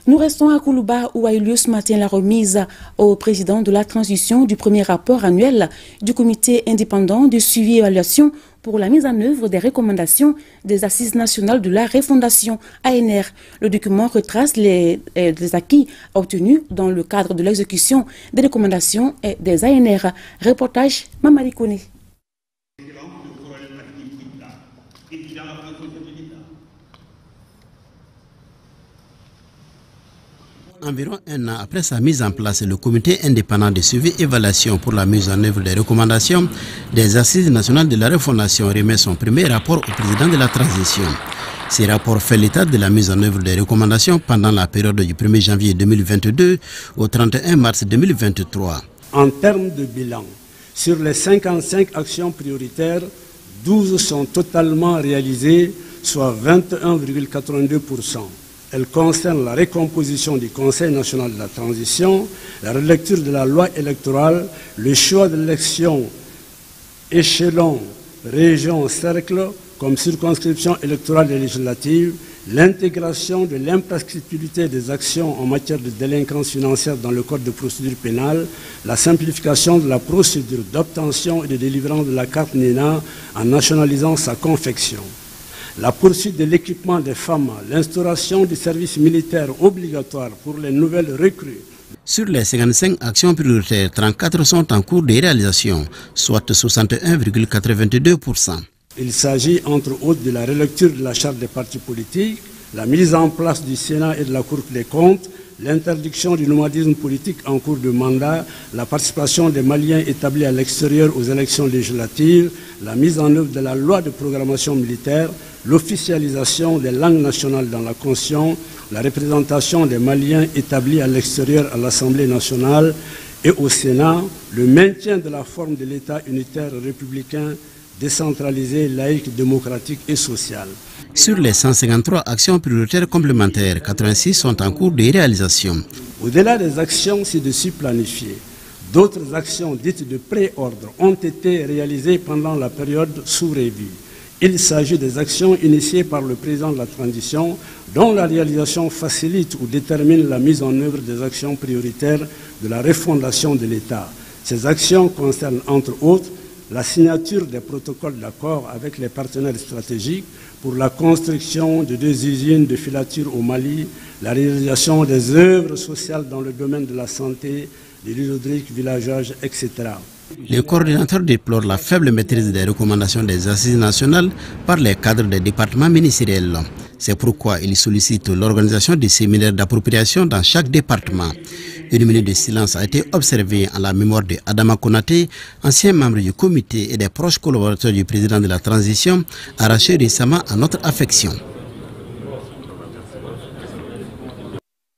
Nous restons à Koulouba où a eu lieu ce matin la remise au président de la transition du premier rapport annuel du comité indépendant de suivi et évaluation pour la mise en œuvre des recommandations des Assises nationales de la refondation ANR. Le document retrace les acquis obtenus dans le cadre de l'exécution des recommandations des ANR. Reportage Mamadi Kone. Environ un an après sa mise en place, le comité indépendant de suivi et évaluation pour la mise en œuvre des recommandations des Assises nationales de la refondation remet son premier rapport au président de la transition. Ce rapport fait l'état de la mise en œuvre des recommandations pendant la période du 1er janvier 2022 au 31 mars 2023. En termes de bilan, sur les 55 actions prioritaires, 12 sont totalement réalisées, soit 21,82%. Elle concerne la recomposition du Conseil national de la transition, la relecture de la loi électorale, le choix de l'élection échelon, région, cercle comme circonscription électorale et législative, l'intégration de l'imprescriptibilité des actions en matière de délinquance financière dans le Code de procédure pénale, la simplification de la procédure d'obtention et de délivrance de la carte NINA en nationalisant sa confection. La poursuite de l'équipement des femmes, l'instauration du service militaire obligatoire pour les nouvelles recrues. Sur les 55 actions prioritaires, 34 sont en cours de réalisation, soit 61,82%. Il s'agit entre autres de la relecture de la charte des partis politiques, la mise en place du Sénat et de la Cour des comptes, l'interdiction du nomadisme politique en cours de mandat, la participation des Maliens établis à l'extérieur aux élections législatives, la mise en œuvre de la loi de programmation militaire, l'officialisation des langues nationales dans la Constitution, la représentation des Maliens établis à l'extérieur à l'Assemblée nationale et au Sénat, le maintien de la forme de l'État unitaire républicain, décentralisé, laïque, démocratique et social. Sur les 153 actions prioritaires complémentaires, 86 sont en cours de réalisation. Au-delà des actions ci-dessus planifiées, d'autres actions dites de pré-ordre ont été réalisées pendant la période sous revue. Il s'agit des actions initiées par le président de la transition dont la réalisation facilite ou détermine la mise en œuvre des actions prioritaires de la refondation de l'État. Ces actions concernent entre autres la signature des protocoles d'accord avec les partenaires stratégiques pour la construction de 2 usines de filature au Mali, la réalisation des œuvres sociales dans le domaine de la santé, de l'hydraulique, villageage, etc. Le coordinateur déplore la faible maîtrise des recommandations des assises nationales par les cadres des départements ministériels. C'est pourquoi il sollicite l'organisation des séminaires d'appropriation dans chaque département. Une minute de silence a été observée en la mémoire de Adama Konaté, ancien membre du comité et des proches collaborateurs du président de la transition, arraché récemment à notre affection.